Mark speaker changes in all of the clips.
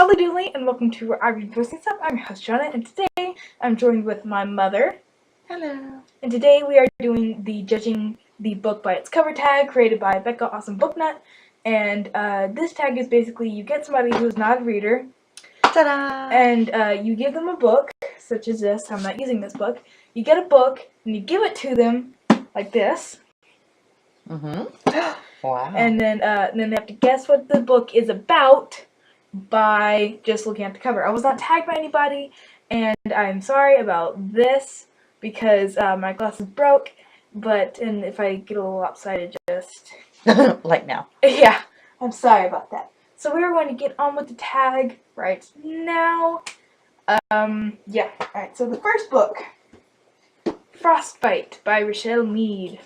Speaker 1: Hello Dooley, and welcome to Where I Read Posting Stuff. I'm your host Jonah, and today I'm joined with my mother.
Speaker 2: Hello.
Speaker 1: And today we are judging the book by its cover tag, created by Bekah AwesomeBookNut. And this tag is basically you get somebody who's not a reader,
Speaker 2: Ta-da!
Speaker 1: and you give them a book, such as this. I'm not using this book. You get a book, and you give it to them like this.
Speaker 2: Wow.
Speaker 1: And then they have to guess what the book is about by just looking at the cover. I was not tagged by anybody, and I'm sorry about this because my glasses broke, and if I get a little lopsided, just...
Speaker 2: like now.
Speaker 1: Yeah, I'm sorry about that. So we're going to get on with the tag right now. Yeah, alright, so the first book, Frostbite by Rochelle Mead.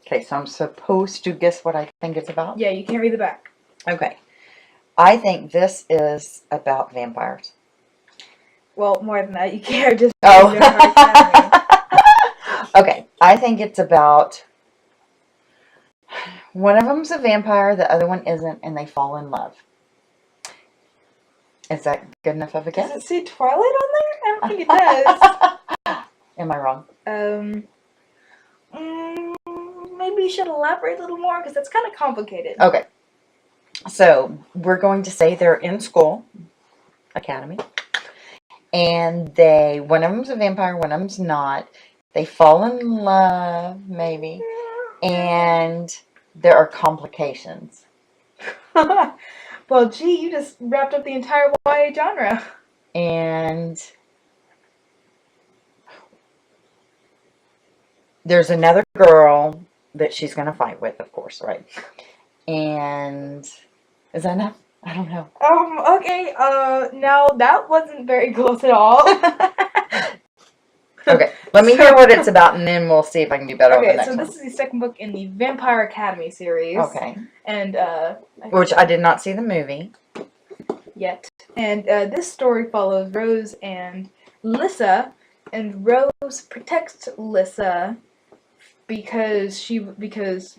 Speaker 2: Okay, so I'm supposed to guess what I think it's about?
Speaker 1: Yeah, you can't read the back.
Speaker 2: Okay. I think this is about vampires.
Speaker 1: Well, more than that, you can't just...
Speaker 2: Oh. Okay, I think it's about... One of them's a vampire, the other one isn't, and they fall in love. Is that good enough of a guess?
Speaker 1: Does it say Twilight on there? I don't think it does.
Speaker 2: Am I wrong?
Speaker 1: Maybe you should elaborate a little more, because that's kind of complicated.
Speaker 2: Okay. So, we're going to say they're in school, academy, and one of them's a vampire, one of them's not. They fall in love, maybe, and there are complications.
Speaker 1: Well, gee, you just wrapped up the entire YA genre.
Speaker 2: And there's another girl that she's going to fight with, of course, right? And is that enough? I don't know.
Speaker 1: Okay, now that wasn't very close at all.
Speaker 2: Okay, let me hear what it's about, and then we'll see if I can do better on the next one.
Speaker 1: Okay, so this is the second book in the Vampire Academy series.
Speaker 2: Okay.
Speaker 1: And,
Speaker 2: which I did not see the movie.
Speaker 1: Yet. And, this story follows Rose and Lissa, and Rose protects Lissa because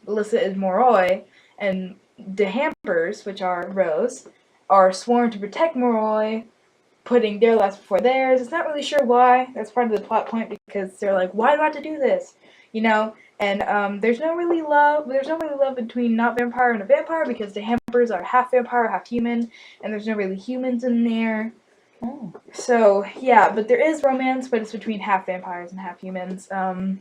Speaker 1: Lissa is Moroi, and the Hampers, which are Rose, are sworn to protect Moroi, putting their lives before theirs. It's not really sure why. That's part of the plot point, because they're like, why do I have to do this? You know? And there's no really love between not vampire and a vampire, because the Hampers are half vampire, half human, and there's no really humans in there.
Speaker 2: Oh.
Speaker 1: So, yeah, but there is romance, but it's between half vampires and half humans. Oh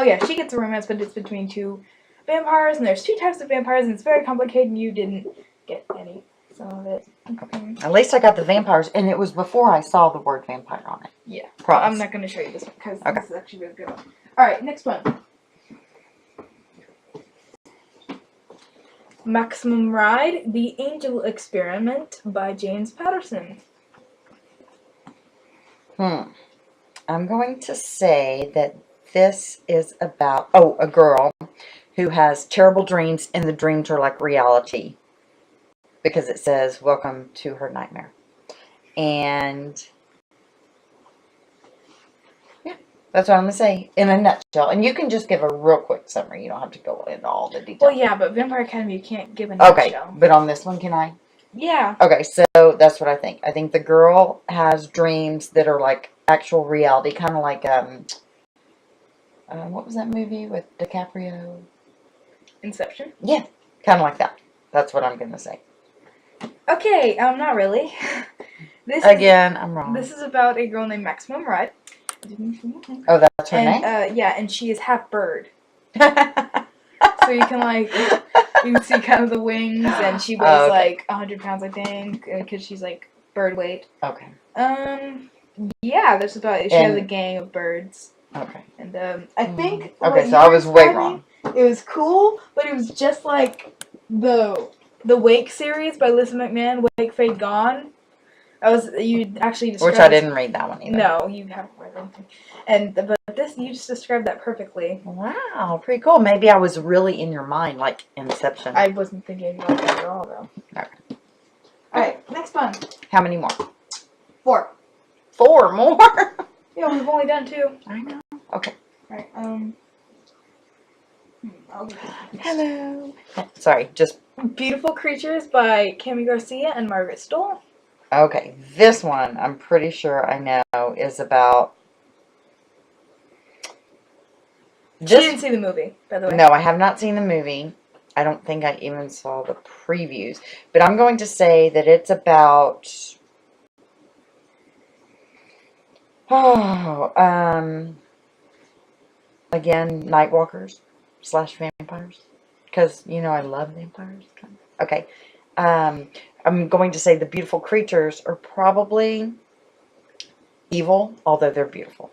Speaker 1: yeah, she gets a romance, but it's between two vampires, and there's two types of vampires, and it's very complicated, and you didn't get any. Some of it.
Speaker 2: Okay. At least I got the vampires, and it was before I saw the word vampire on it.
Speaker 1: Yeah.
Speaker 2: Promise.
Speaker 1: I'm not going to show you this one, because this is actually a really good one. Alright, next one. Maximum Ride, The Angel Experiment by James Patterson.
Speaker 2: I'm going to say that this is about, a girl who has terrible dreams, and the dreams are like reality. Because it says, welcome to her nightmare. And, yeah, that's what I'm going to say in a nutshell. And you can just give a real quick summary. You don't have to go into all the details.
Speaker 1: Well, yeah, but Vampire Academy, you can't give a nutshell.
Speaker 2: Okay, but on this one, can I?
Speaker 1: Yeah.
Speaker 2: Okay, so that's what I think. I think the girl has dreams that are like actual reality. Kind of like, what was that movie with DiCaprio?
Speaker 1: Inception?
Speaker 2: Yeah, kind of like that. That's what I'm going to say.
Speaker 1: Okay, not really.
Speaker 2: I'm wrong.
Speaker 1: This is about a girl named Maximum Ride.
Speaker 2: Oh, that's her name?
Speaker 1: Yeah, and she is half bird. So you can see kind of the wings, and she weighs like 100 pounds, I think, because she's like bird weight.
Speaker 2: Okay.
Speaker 1: Yeah, that's about it. She has a gang of birds.
Speaker 2: Okay.
Speaker 1: And I think.
Speaker 2: Okay, so I was way wrong.
Speaker 1: It was cool, but it was just like the Wake series by Lisa McMahon, Wake, Fade, Gone. You actually described...
Speaker 2: Which I didn't read that one either.
Speaker 1: No, you haven't read anything. But this, you just described that perfectly.
Speaker 2: Wow, pretty cool. Maybe I was really in your mind, like Inception.
Speaker 1: I wasn't thinking about that at all, though.
Speaker 2: Okay.
Speaker 1: Alright, next one.
Speaker 2: How many more?
Speaker 1: 4.
Speaker 2: 4 more?
Speaker 1: Yeah, we've only done 2.
Speaker 2: I know. Okay.
Speaker 1: Alright,
Speaker 2: Hello. Sorry, just
Speaker 1: Beautiful Creatures by Cami Garcia and Margaret Stoll.
Speaker 2: Okay, this one I'm pretty sure I know is about.
Speaker 1: She didn't see the movie, by the way.
Speaker 2: No, I have not seen the movie. I don't think I even saw the previews. But I'm going to say that it's about. Again, Nightwalkers / vampires. Because, you know, I love vampires. Okay. I'm going to say the beautiful creatures are probably evil, although they're beautiful.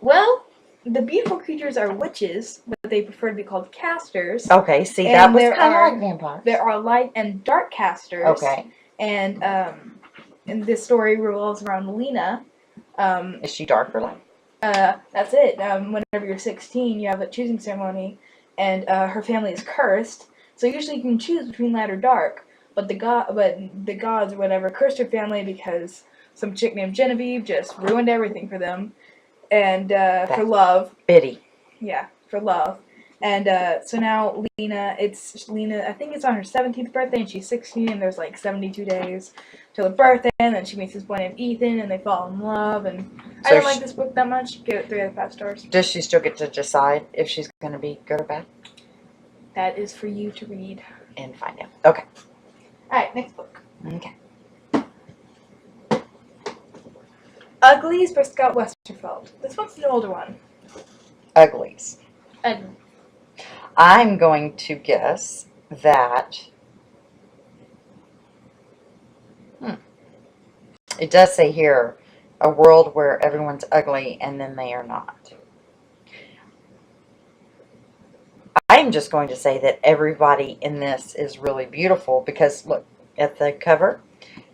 Speaker 1: Well, the beautiful creatures are witches, but they prefer to be called casters.
Speaker 2: Okay, see, that was kind of like vampires.
Speaker 1: There are light and dark casters.
Speaker 2: Okay.
Speaker 1: And this story revolves around Lena.
Speaker 2: Is she dark or light?
Speaker 1: That's it. Whenever you're 16, you have a choosing ceremony, and her family is cursed. So usually you can choose between light or dark. But the gods or whatever cursed her family because some chick named Genevieve just ruined everything for them. And for love.
Speaker 2: Biddy.
Speaker 1: Yeah, for love. And so now Lena, I think it's on her 17th birthday, and she's 16, and there's like 72 days till her birthday, and then she meets this boy named Ethan, and they fall in love, and so I don't like this book that much. Give it 3 out of 5 stars.
Speaker 2: Does she still get to decide if she's going to be good or bad?
Speaker 1: That is for you to read.
Speaker 2: And find out. Okay.
Speaker 1: Alright, next book.
Speaker 2: Okay.
Speaker 1: Uglies by Scott Westerfeld. This one's an older one.
Speaker 2: Uglies.
Speaker 1: Ugly.
Speaker 2: I'm going to guess that. It does say here, a world where everyone's ugly and then they are not. I'm just going to say that everybody in this is really beautiful because look at the cover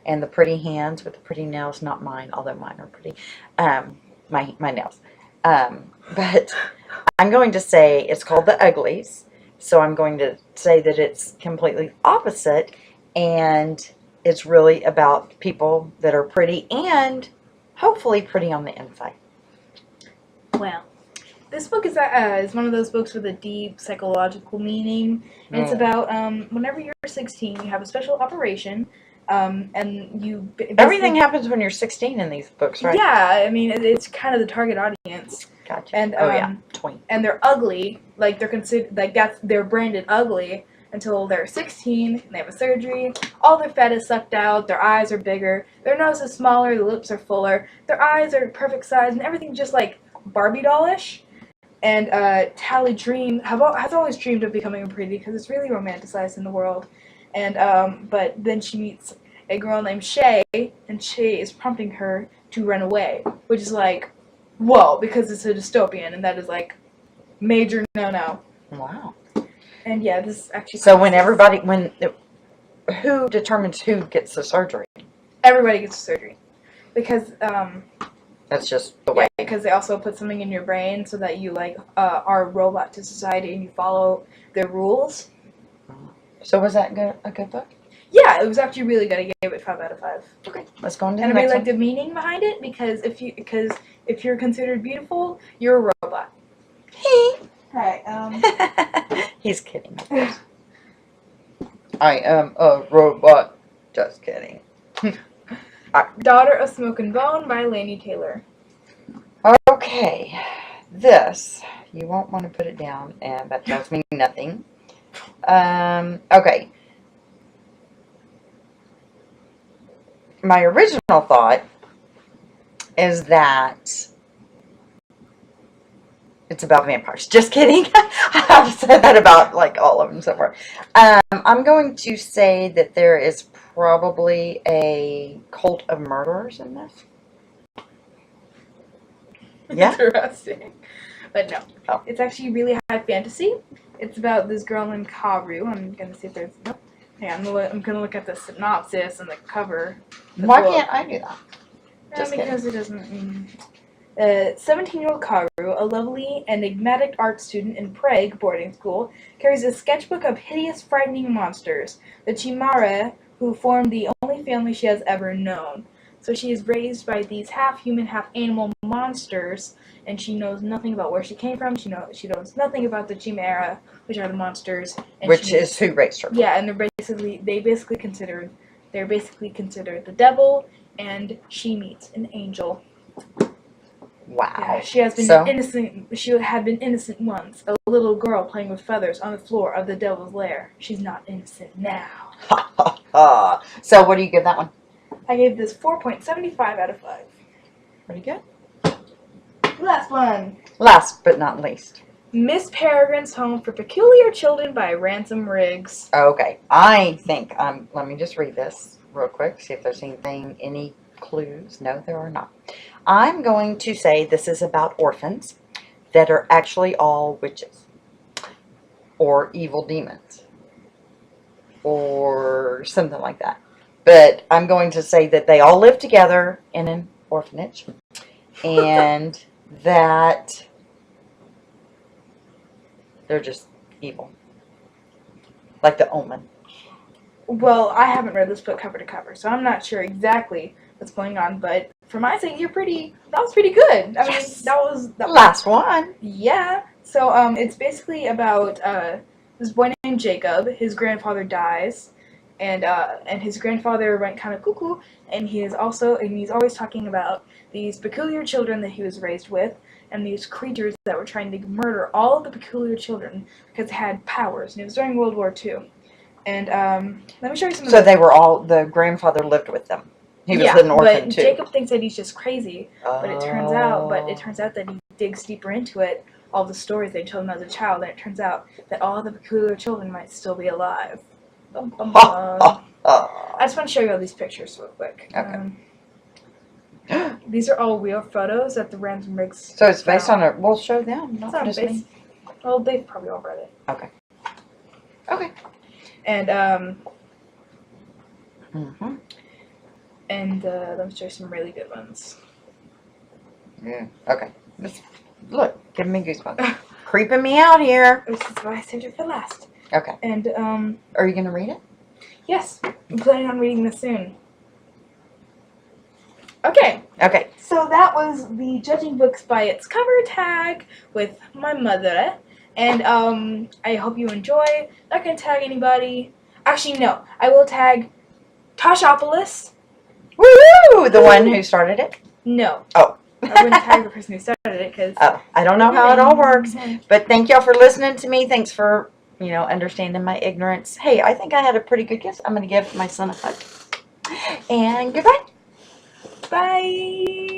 Speaker 2: and the pretty hands with the pretty nails. Not mine, although mine are pretty. My nails. But I'm going to say it's called The Uglies. So I'm going to say that it's completely opposite, and it's really about people that are pretty and hopefully pretty on the inside.
Speaker 1: Well, this book is one of those books with a deep psychological meaning. And it's about whenever you're 16, you have a special operation, and you...
Speaker 2: Everything happens when you're 16 in these books, right?
Speaker 1: Yeah, I mean, it's kind of the target audience.
Speaker 2: Gotcha.
Speaker 1: And,
Speaker 2: yeah, 20.
Speaker 1: And they're ugly, like they're considered, like they're branded ugly until they're 16, and they have a surgery. All their fat is sucked out, their eyes are bigger, their nose is smaller, the lips are fuller, their eyes are perfect size, and everything's just like Barbie dollish. And Tally has always dreamed of becoming pretty because it's really romanticized in the world. And but then she meets a girl named Shay, and Shay is prompting her to run away, which is like, whoa, because it's a dystopian, and that is like major no-no.
Speaker 2: Wow.
Speaker 1: And yeah, this is actually...
Speaker 2: So who determines who gets the surgery?
Speaker 1: Everybody gets surgery. Because,
Speaker 2: that's just the way.
Speaker 1: Yeah, because they also put something in your brain so that you, like, are a robot to society and you follow their rules.
Speaker 2: So was that a good book?
Speaker 1: Yeah, it was actually really good. I gave it 5 out of 5.
Speaker 2: Okay, let's go on to
Speaker 1: and
Speaker 2: the
Speaker 1: I
Speaker 2: next
Speaker 1: really
Speaker 2: one.
Speaker 1: like the meaning behind it because if you're considered beautiful, you're a robot. Alright,
Speaker 2: He's kidding. I am a robot. Just kidding.
Speaker 1: Daughter of Smoke and Bone by Laini Taylor.
Speaker 2: Okay, this, you won't want to put it down, and that tells me nothing. Okay. My original thought is that it's about vampires. Just kidding. I've said that about like all of them so far. I'm going to say that there is probably a cult of murderers in this. Yeah.
Speaker 1: Interesting. But no.
Speaker 2: Oh.
Speaker 1: It's actually really high fantasy. It's about this girl named Karu. I'm going to see if there's... Nope. Yeah, I'm going to look at the synopsis and the cover.
Speaker 2: Why can't I do that?
Speaker 1: Just because kidding. It doesn't... 17-year-old Karu, a lovely, enigmatic art student in Prague boarding school, carries a sketchbook of hideous, frightening monsters, the Chimare, who form the only family she has ever known. So she is raised by these half-human, half-animal monsters, and she knows nothing about where she came from. She knows nothing about the Chimera, which are the monsters. And
Speaker 2: Which is who raised her.
Speaker 1: Yeah, and they're basically considered the devil, and she meets an angel.
Speaker 2: Wow.
Speaker 1: Yeah, she had been innocent once, a little girl playing with feathers on the floor of the devil's lair. She's not innocent now.
Speaker 2: Ha ha ha. So what do you give that one?
Speaker 1: I gave this 4.75 out of 5.
Speaker 2: Pretty good.
Speaker 1: Last one.
Speaker 2: Last but not least.
Speaker 1: Miss Peregrine's Home for Peculiar Children by Ransom Riggs.
Speaker 2: Okay. I think, let me just read this real quick, see if there's any clues. No, there are not. I'm going to say this is about orphans that are actually all witches or evil demons or something like that. But I'm going to say that they all live together in an orphanage and that they're just evil. Like The Omen.
Speaker 1: Well, I haven't read this book cover to cover, so I'm not sure exactly what's going on, but for my sake, that was pretty good. I mean, that was
Speaker 2: last one.
Speaker 1: Yeah. So, it's basically about, this boy named Jacob. His grandfather dies, and his grandfather went kind of cuckoo, and he's always talking about these peculiar children that he was raised with, and these creatures that were trying to murder all of the peculiar children because they had powers, and it was during World War II. And, let me show you some of
Speaker 2: So the grandfather lived with them. He was an orphan
Speaker 1: but
Speaker 2: too.
Speaker 1: Jacob thinks that he's just crazy, but it turns out that he digs deeper into it, all the stories they told him as a child, and it turns out that all the peculiar children might still be alive. Bum, bum, bum. I just want to show you all these pictures real quick.
Speaker 2: Okay.
Speaker 1: These are all real photos that the Ransom Riggs.
Speaker 2: So it's based on we'll show them.
Speaker 1: It's not based. Well, they've probably all read it.
Speaker 2: Okay. Okay.
Speaker 1: And
Speaker 2: Mhm.
Speaker 1: and let me show you some really good ones.
Speaker 2: Yeah. Okay. Look, giving me goosebumps. Creeping me out here.
Speaker 1: This is why I saved it for last.
Speaker 2: Okay.
Speaker 1: And
Speaker 2: Are you gonna read it?
Speaker 1: yes, I'm planning on reading this soon. Okay.
Speaker 2: Okay.
Speaker 1: So that was the judging books by its cover tag with my mother. And I hope you enjoy. Not gonna tag anybody. Actually, no. I will tag Tashapolis.
Speaker 2: Woo! The one who started it?
Speaker 1: No.
Speaker 2: Oh.
Speaker 1: I wouldn't tag the person who started it because.
Speaker 2: Oh, I don't know how it all works. But thank y'all for listening to me. Thanks for, understanding my ignorance. Hey, I think I had a pretty good guess. I'm going to give my son a hug. And goodbye.
Speaker 1: Bye.